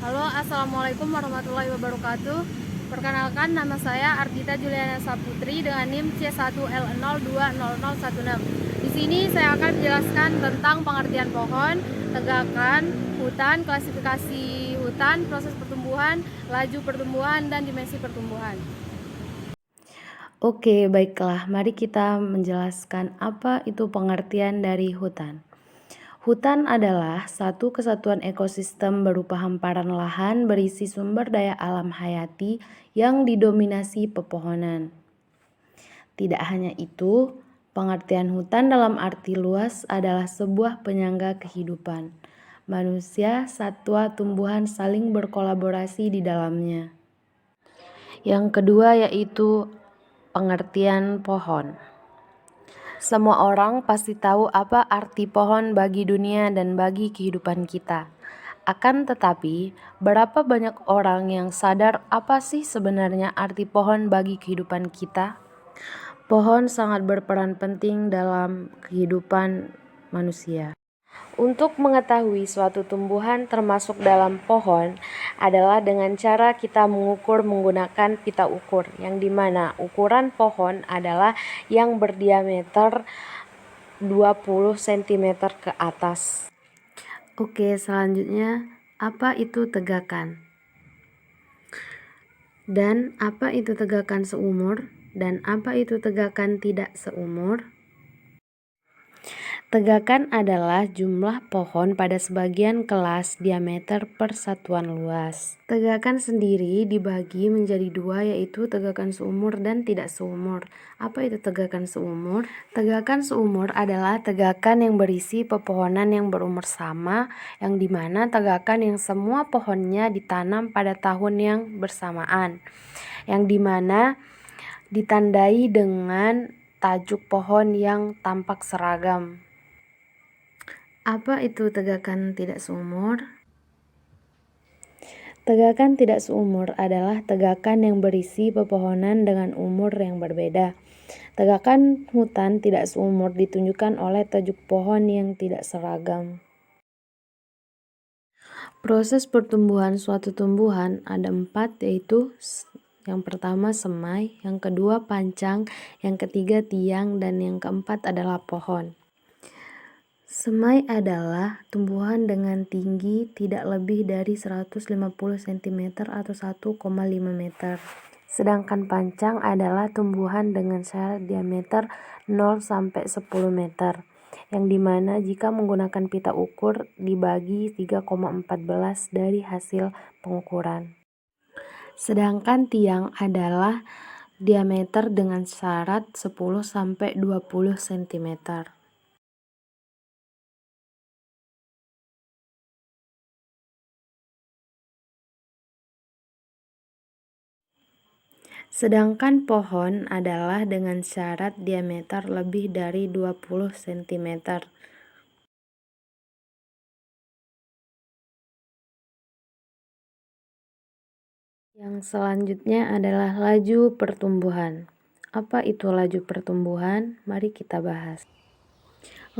Halo, assalamualaikum warahmatullahi wabarakatuh. Perkenalkan, nama saya Ardita Juliana Saputri dengan NIM C1L020016. Di sini saya akan menjelaskan tentang pengertian pohon, tegakan hutan, klasifikasi hutan, proses pertumbuhan, laju pertumbuhan, dan dimensi pertumbuhan. Oke, baiklah. Mari kita menjelaskan apa itu pengertian dari hutan. Hutan adalah satu kesatuan ekosistem berupa hamparan lahan berisi sumber daya alam hayati yang didominasi pepohonan. Tidak hanya itu, pengertian hutan dalam arti luas adalah sebuah penyangga kehidupan. Manusia, satwa, tumbuhan saling berkolaborasi di dalamnya. Yang kedua yaitu pengertian pohon. Semua orang pasti tahu apa arti pohon bagi dunia dan bagi kehidupan kita. Akan tetapi, berapa banyak orang yang sadar apa sih sebenarnya arti pohon bagi kehidupan kita? Pohon sangat berperan penting dalam kehidupan manusia. Untuk mengetahui suatu tumbuhan termasuk dalam pohon adalah dengan cara kita mengukur menggunakan pita ukur, yang dimana ukuran pohon adalah yang berdiameter 20 cm ke atas. Oke, selanjutnya apa itu tegakan? Dan apa itu tegakan seumur? Dan apa itu tegakan tidak seumur? Tegakan adalah jumlah pohon pada sebagian kelas diameter per satuan luas. Tegakan sendiri dibagi menjadi dua, yaitu tegakan seumur dan tidak seumur. Apa itu tegakan seumur? Tegakan seumur adalah tegakan yang berisi pepohonan yang berumur sama, yang dimana tegakan yang semua pohonnya ditanam pada tahun yang bersamaan, yang dimana ditandai dengan tajuk pohon yang tampak seragam. Apa itu tegakan tidak seumur? Tegakan tidak seumur adalah tegakan yang berisi pepohonan dengan umur yang berbeda. Tegakan hutan tidak seumur ditunjukkan oleh tajuk pohon yang tidak seragam. Proses pertumbuhan suatu tumbuhan ada 4, yaitu yang pertama semai, yang kedua pancang, yang ketiga tiang, dan yang keempat adalah pohon. Semai adalah tumbuhan dengan tinggi tidak lebih dari 150 cm atau 1,5 meter. Sedangkan pancang adalah tumbuhan dengan syarat diameter 0 sampai 10 meter, yang dimana jika menggunakan pita ukur dibagi 3,14 dari hasil pengukuran. Sedangkan tiang adalah diameter dengan syarat 10 sampai 20 cm. Sedangkan pohon adalah dengan syarat diameter lebih dari 20 cm. Yang selanjutnya adalah laju pertumbuhan. Apa itu laju pertumbuhan? Mari kita bahas.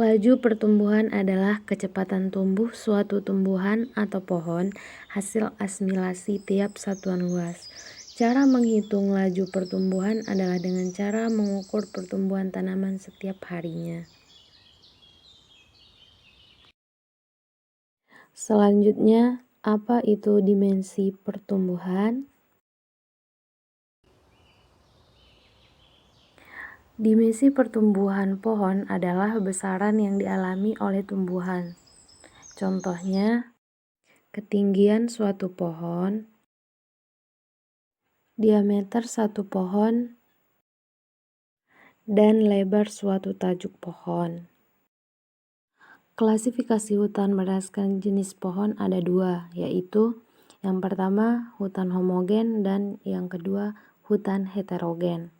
Laju pertumbuhan adalah kecepatan tumbuh suatu tumbuhan atau pohon hasil asimilasi tiap satuan luas. Cara menghitung laju pertumbuhan adalah dengan cara mengukur pertumbuhan tanaman setiap harinya. Selanjutnya, apa itu dimensi pertumbuhan? Dimensi pertumbuhan pohon adalah besaran yang dialami oleh tumbuhan. Contohnya, ketinggian suatu pohon, diameter satu pohon, dan lebar suatu tajuk pohon. Klasifikasi hutan berdasarkan jenis pohon ada 2, yaitu yang pertama hutan homogen dan yang kedua hutan heterogen.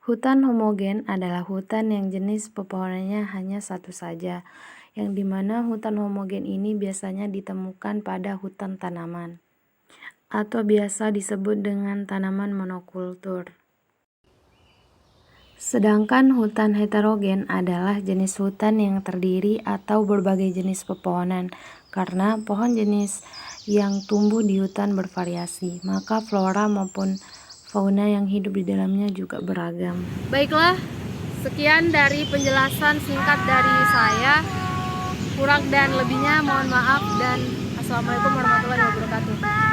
Hutan homogen adalah hutan yang jenis pepohonannya hanya satu saja, yang dimana hutan homogen ini biasanya ditemukan pada hutan tanaman, atau biasa disebut dengan tanaman monokultur. Sedangkan hutan heterogen adalah jenis hutan yang terdiri atau berbagai jenis pepohonan. Karena pohon jenis yang tumbuh di hutan bervariasi, maka flora maupun fauna yang hidup di dalamnya juga beragam. Baiklah, sekian dari penjelasan singkat dari saya. Kurang dan lebihnya mohon maaf, dan assalamualaikum warahmatullahi wabarakatuh.